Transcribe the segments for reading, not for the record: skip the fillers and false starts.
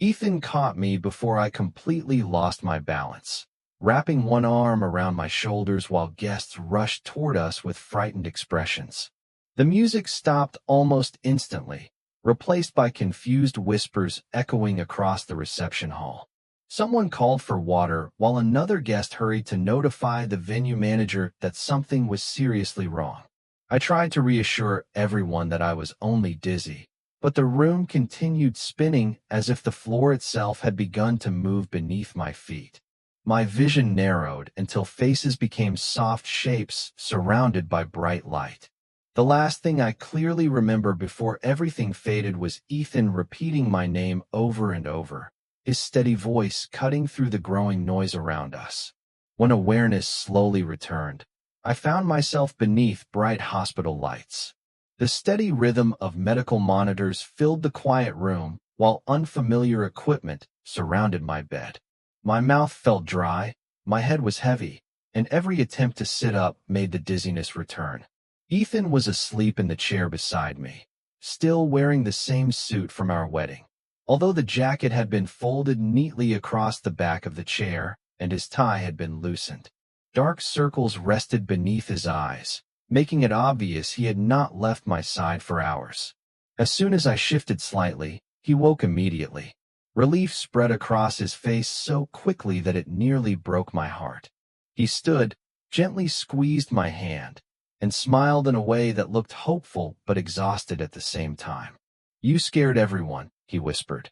Ethan caught me before I completely lost my balance, wrapping one arm around my shoulders while guests rushed toward us with frightened expressions. The music stopped almost instantly, replaced by confused whispers echoing across the reception hall. Someone called for water while another guest hurried to notify the venue manager that something was seriously wrong. I tried to reassure everyone that I was only dizzy, but the room continued spinning as if the floor itself had begun to move beneath my feet. My vision narrowed until faces became soft shapes surrounded by bright light. The last thing I clearly remember before everything faded was Ethan repeating my name over and over, his steady voice cutting through the growing noise around us. When awareness slowly returned, I found myself beneath bright hospital lights. The steady rhythm of medical monitors filled the quiet room, while unfamiliar equipment surrounded my bed. My mouth felt dry, my head was heavy, and every attempt to sit up made the dizziness return. Ethan was asleep in the chair beside me, still wearing the same suit from our wedding. Although the jacket had been folded neatly across the back of the chair, and his tie had been loosened, dark circles rested beneath his eyes, making it obvious he had not left my side for hours. As soon as I shifted slightly, he woke immediately. Relief spread across his face so quickly that it nearly broke my heart. He stood, gently squeezed my hand, and smiled in a way that looked hopeful but exhausted at the same time. "You scared everyone," he whispered.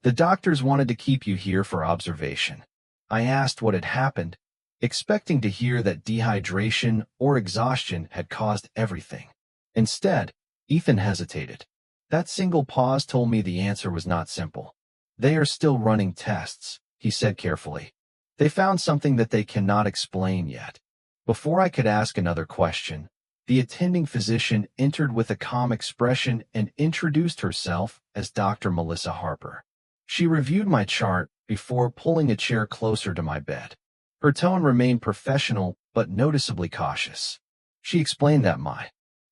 "The doctors wanted to keep you here for observation." I asked what had happened, expecting to hear that dehydration or exhaustion had caused everything. Instead, Ethan hesitated. That single pause told me the answer was not simple. "They are still running tests," he said carefully. "They found something that they cannot explain yet." Before I could ask another question, the attending physician entered with a calm expression and introduced herself as Dr. Melissa Harper. She reviewed my chart before pulling a chair closer to my bed. Her tone remained professional but noticeably cautious. She explained that my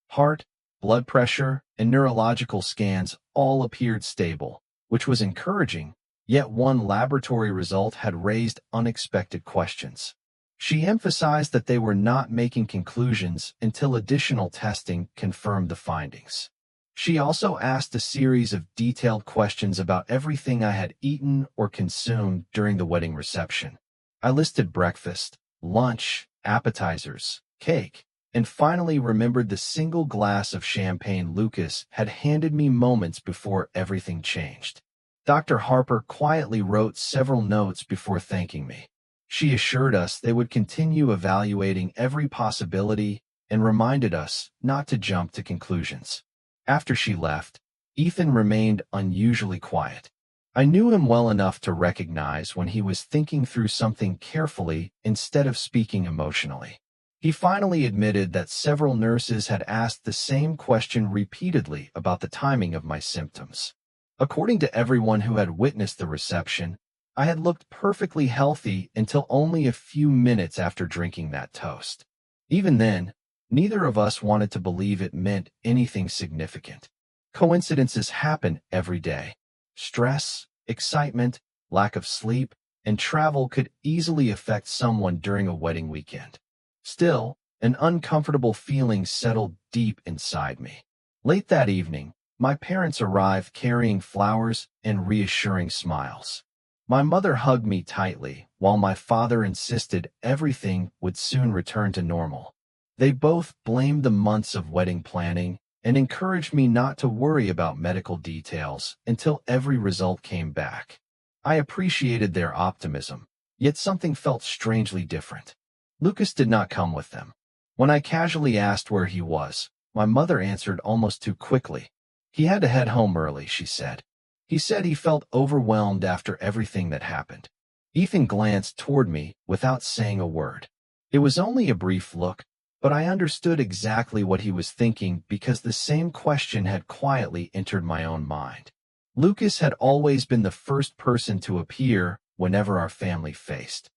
heart, blood pressure, and neurological scans all appeared stable, which was encouraging, yet one laboratory result had raised unexpected questions. She emphasized that they were not making conclusions until additional testing confirmed the findings. She also asked a series of detailed questions about everything I had eaten or consumed during the wedding reception. I listed breakfast, lunch, appetizers, cake, and finally remembered the single glass of champagne Lucas had handed me moments before everything changed. Dr. Harper quietly wrote several notes before thanking me. She assured us they would continue evaluating every possibility and reminded us not to jump to conclusions. After she left, Ethan remained unusually quiet. I knew him well enough to recognize when he was thinking through something carefully instead of speaking emotionally. He finally admitted that several nurses had asked the same question repeatedly about the timing of my symptoms. According to everyone who had witnessed the reception, I had looked perfectly healthy until only a few minutes after drinking that toast. Even then, neither of us wanted to believe it meant anything significant. Coincidences happen every day. Stress, excitement, lack of sleep, and travel could easily affect someone during a wedding weekend. Still, an uncomfortable feeling settled deep inside me. Late that evening, my parents arrived carrying flowers and reassuring smiles. My mother hugged me tightly, while my father insisted everything would soon return to normal. They both blamed the months of wedding planning and encouraged me not to worry about medical details until every result came back. I appreciated their optimism, yet something felt strangely different. Lucas did not come with them. When I casually asked where he was, my mother answered almost too quickly. "He had to head home early," she said. "He said he felt overwhelmed after everything that happened." Ethan glanced toward me without saying a word. It was only a brief look, but I understood exactly what he was thinking because the same question had quietly entered my own mind. Lucas had always been the first person to appear whenever our family faced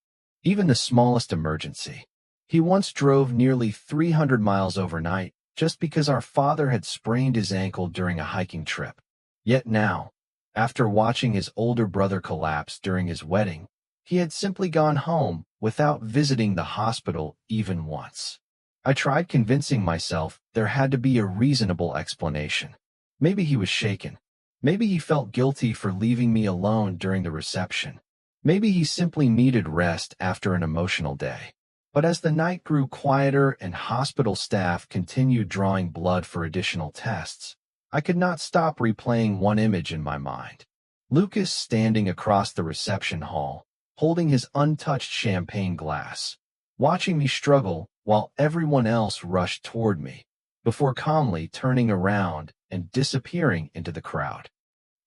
even the smallest emergency. He once drove nearly 300 miles overnight just because our father had sprained his ankle during a hiking trip. Yet now, After watching his older brother collapse during his wedding, he had simply gone home without visiting the hospital even once. I tried convincing myself there had to be a reasonable explanation. Maybe he was shaken. Maybe he felt guilty for leaving me alone during the reception. Maybe he simply needed rest after an emotional day. But as the night grew quieter and hospital staff continued drawing blood for additional tests, I could not stop replaying one image in my mind. Lucas standing across the reception hall, holding his untouched champagne glass, watching me struggle while everyone else rushed toward me, before calmly turning around and disappearing into the crowd.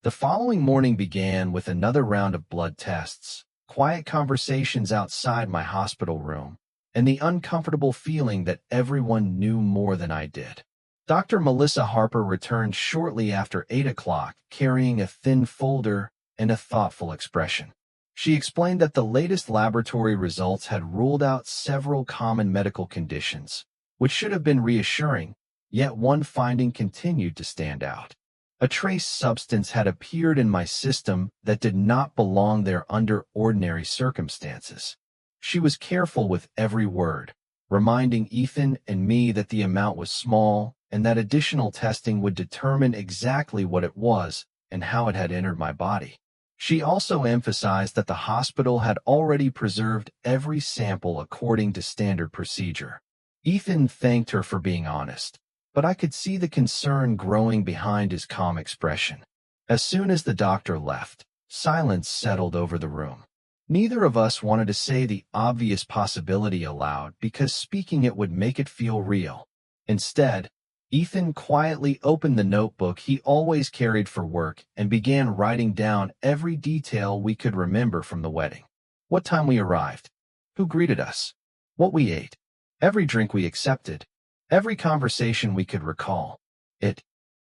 The following morning began with another round of blood tests, quiet conversations outside my hospital room, and the uncomfortable feeling that everyone knew more than I did. Dr. Melissa Harper returned shortly after 8 o'clock, carrying a thin folder and a thoughtful expression. She explained that the latest laboratory results had ruled out several common medical conditions, which should have been reassuring, yet one finding continued to stand out. A trace substance had appeared in my system that did not belong there under ordinary circumstances. She was careful with every word, reminding Ethan and me that the amount was small and that additional testing would determine exactly what it was and how it had entered my body. She also emphasized that the hospital had already preserved every sample according to standard procedure. Ethan thanked her for being honest, but I could see the concern growing behind his calm expression. As soon as the doctor left, silence settled over the room. Neither of us wanted to say the obvious possibility aloud because speaking it would make it feel real. Instead, Ethan quietly opened the notebook he always carried for work and began writing down every detail we could remember from the wedding. What time we arrived, who greeted us, what we ate, every drink we accepted, every conversation we could recall. It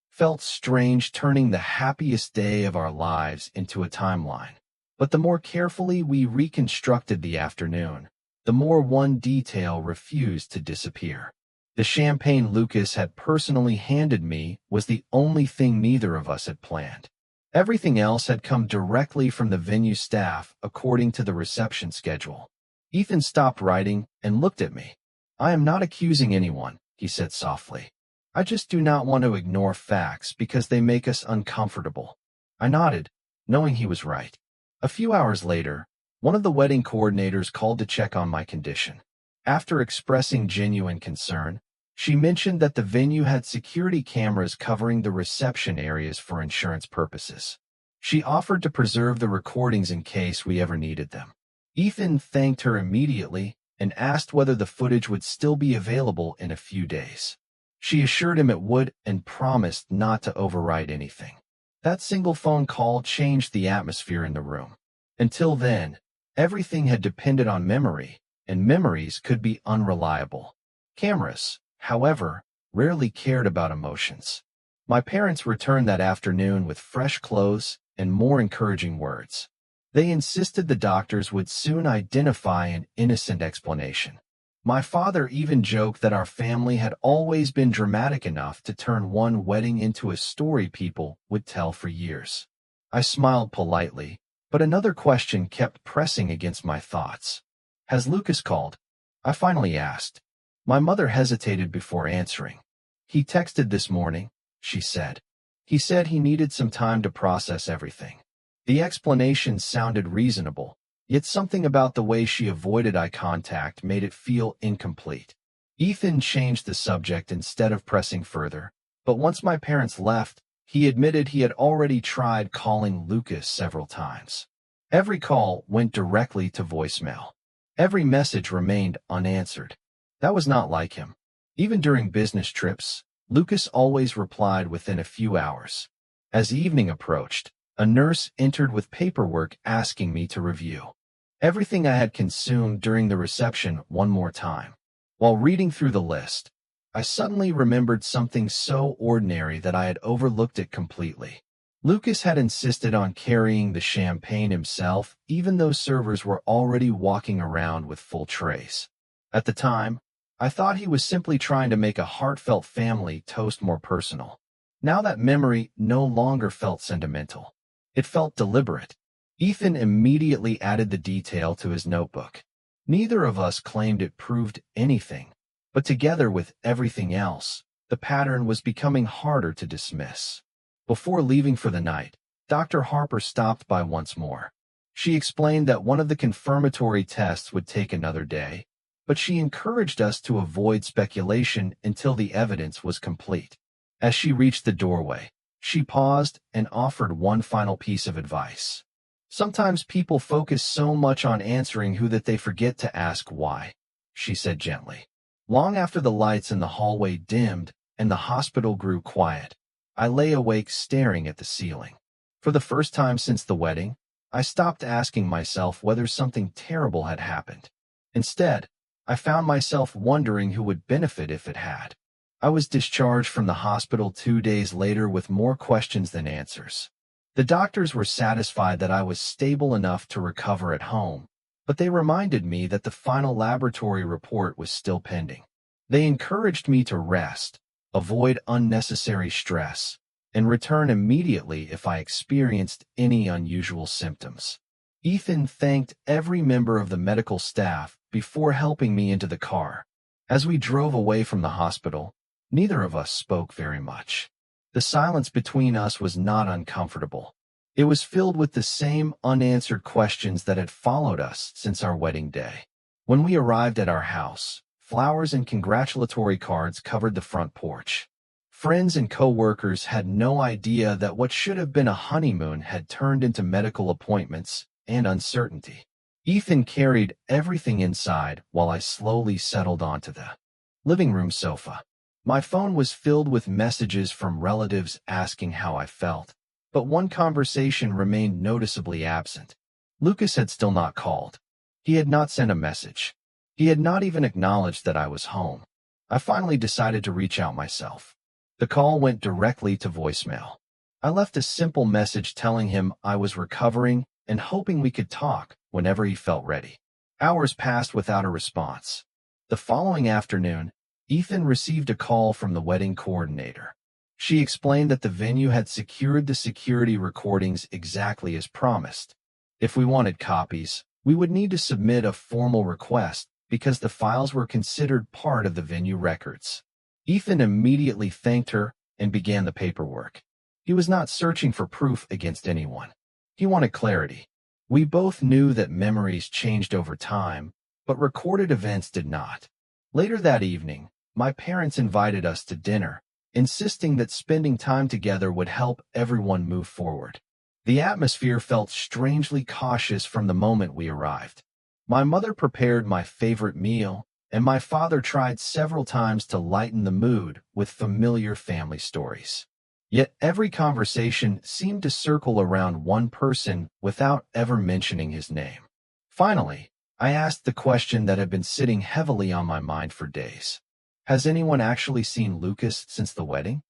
felt strange turning the happiest day of our lives into a timeline. But the more carefully we reconstructed the afternoon, the more one detail refused to disappear. The champagne Lucas had personally handed me was the only thing neither of us had planned. Everything else had come directly from the venue staff according to the reception schedule. Ethan stopped writing and looked at me. "I am not accusing anyone," he said softly. "I just do not want to ignore facts because they make us uncomfortable." I nodded, knowing he was right. A few hours later, one of the wedding coordinators called to check on my condition. After expressing genuine concern, she mentioned that the venue had security cameras covering the reception areas for insurance purposes. She offered to preserve the recordings in case we ever needed them. Ethan thanked her immediately and asked whether the footage would still be available in a few days. She assured him it would and promised not to overwrite anything. That single phone call changed the atmosphere in the room. Until then, everything had depended on memory, and memories could be unreliable. Cameras, however, rarely cared about emotions. My parents returned that afternoon with fresh clothes and more encouraging words. They insisted the doctors would soon identify an innocent explanation. My father even joked that our family had always been dramatic enough to turn one wedding into a story people would tell for years. I smiled politely, but another question kept pressing against my thoughts. "Has Lucas called?" I finally asked. My mother hesitated before answering. "He texted this morning," she said. "He said he needed some time to process everything." The explanation sounded reasonable, yet something about the way she avoided eye contact made it feel incomplete. Ethan changed the subject instead of pressing further, but once my parents left, he admitted he had already tried calling Lucas several times. Every call went directly to voicemail. Every message remained unanswered. That was not like him. Even during business trips, Lucas always replied within a few hours. As evening approached, a nurse entered with paperwork asking me to review everything I had consumed during the reception one more time. While reading through the list, I suddenly remembered something so ordinary that I had overlooked it completely. Lucas had insisted on carrying the champagne himself, even though servers were already walking around with full trays. At the time, I thought he was simply trying to make a heartfelt family toast more personal. Now that memory no longer felt sentimental. It felt deliberate. Ethan immediately added the detail to his notebook. Neither of us claimed it proved anything, but together with everything else, the pattern was becoming harder to dismiss. Before leaving for the night, Dr. Harper stopped by once more. She explained that one of the confirmatory tests would take another day, but she encouraged us to avoid speculation until the evidence was complete. As she reached the doorway, she paused and offered one final piece of advice. Sometimes people focus so much on answering who that they forget to ask why, she said gently. Long after the lights in the hallway dimmed and the hospital grew quiet, I lay awake staring at the ceiling. For the first time since the wedding, I stopped asking myself whether something terrible had happened. Instead, I found myself wondering who would benefit if it had. I was discharged from the hospital 2 days later with more questions than answers. The doctors were satisfied that I was stable enough to recover at home, but they reminded me that the final laboratory report was still pending. They encouraged me to rest, avoid unnecessary stress, and return immediately if I experienced any unusual symptoms. Ethan thanked every member of the medical staff before helping me into the car. As we drove away from the hospital, neither of us spoke very much. The silence between us was not uncomfortable. It was filled with the same unanswered questions that had followed us since our wedding day. When we arrived at our house, flowers and congratulatory cards covered the front porch. Friends and co-workers had no idea that what should have been a honeymoon had turned into medical appointments and uncertainty. Ethan carried everything inside while I slowly settled onto the living room sofa. My phone was filled with messages from relatives asking how I felt, but one conversation remained noticeably absent. Lucas had still not called. He had not sent a message. He had not even acknowledged that I was home. I finally decided to reach out myself. The call went directly to voicemail. I left a simple message telling him I was recovering and hoping we could talk whenever he felt ready. Hours passed without a response. The following afternoon, Ethan received a call from the wedding coordinator. She explained that the venue had secured the security recordings exactly as promised. If we wanted copies, we would need to submit a formal request because the files were considered part of the venue records. Ethan immediately thanked her and began the paperwork. He was not searching for proof against anyone. He wanted clarity. We both knew that memories changed over time, but recorded events did not. Later that evening, my parents invited us to dinner, insisting that spending time together would help everyone move forward. The atmosphere felt strangely cautious from the moment we arrived. My mother prepared my favorite meal, and my father tried several times to lighten the mood with familiar family stories. Yet every conversation seemed to circle around one person without ever mentioning his name. Finally, I asked the question that had been sitting heavily on my mind for days. Has anyone actually seen Lucas since the wedding?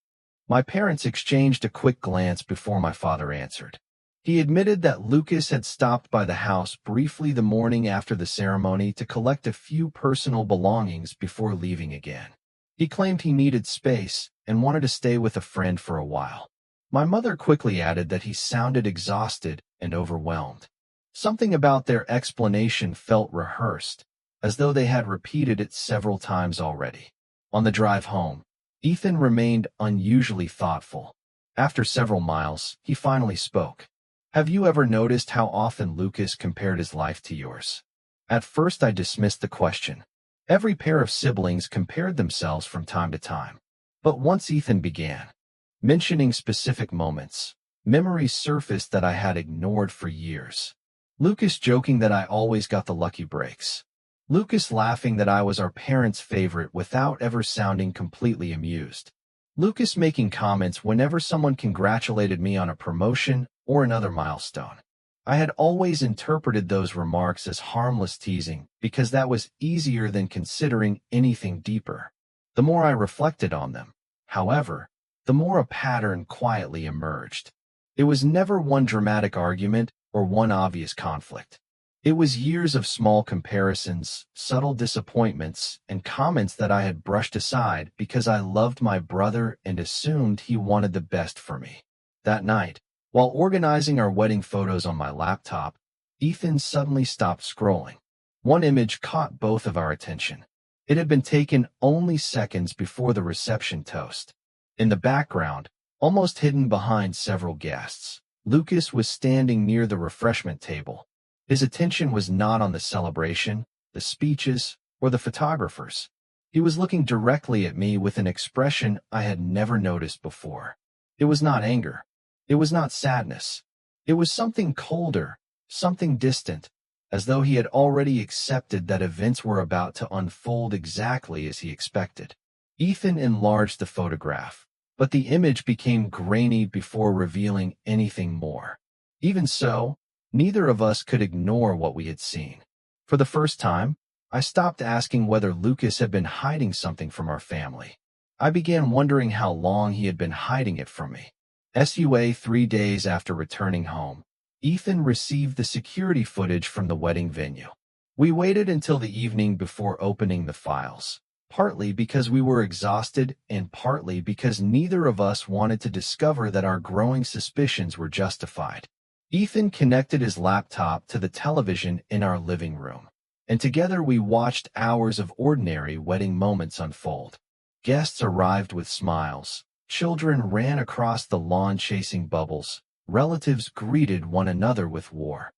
My parents exchanged a quick glance before my father answered. He admitted that Lucas had stopped by the house briefly the morning after the ceremony to collect a few personal belongings before leaving again. He claimed he needed space and wanted to stay with a friend for a while. My mother quickly added that he sounded exhausted and overwhelmed. Something about their explanation felt rehearsed, as though they had repeated it several times already. On the drive home, Ethan remained unusually thoughtful. After several miles, he finally spoke. Have you ever noticed how often Lucas compared his life to yours? At first I dismissed the question. Every pair of siblings compared themselves from time to time. But once Ethan began mentioning specific moments, memories surfaced that I had ignored for years. Lucas joking that I always got the lucky breaks. Lucas laughing that I was our parents' favorite without ever sounding completely amused. Lucas making comments whenever someone congratulated me on a promotion or another milestone. I had always interpreted those remarks as harmless teasing because that was easier than considering anything deeper. The more I reflected on them, however, the more a pattern quietly emerged. It was never one dramatic argument or one obvious conflict. It was years of small comparisons, subtle disappointments, and comments that I had brushed aside because I loved my brother and assumed he wanted the best for me. That night, While organizing our wedding photos on my laptop, Ethan suddenly stopped scrolling. One image caught both of our attention. It had been taken only seconds before the reception toast. In the background, almost hidden behind several guests, Lucas was standing near the refreshment table. His attention was not on the celebration, the speeches, or the photographers. He was looking directly at me with an expression I had never noticed before. It was not anger. It was not sadness. It was something colder, something distant, as though he had already accepted that events were about to unfold exactly as he expected. Ethan enlarged the photograph, but the image became grainy before revealing anything more. Even so, neither of us could ignore what we had seen. For the first time, I stopped asking whether Lucas had been hiding something from our family. I began wondering how long he had been hiding it from me. 3 days after returning home, Ethan received the security footage from the wedding venue. We waited until the evening before opening the files, partly because we were exhausted and partly because neither of us wanted to discover that our growing suspicions were justified. Ethan connected his laptop to the television in our living room, and together we watched hours of ordinary wedding moments unfold. Guests arrived with smiles. Children ran across the lawn chasing bubbles. Relatives greeted one another with war.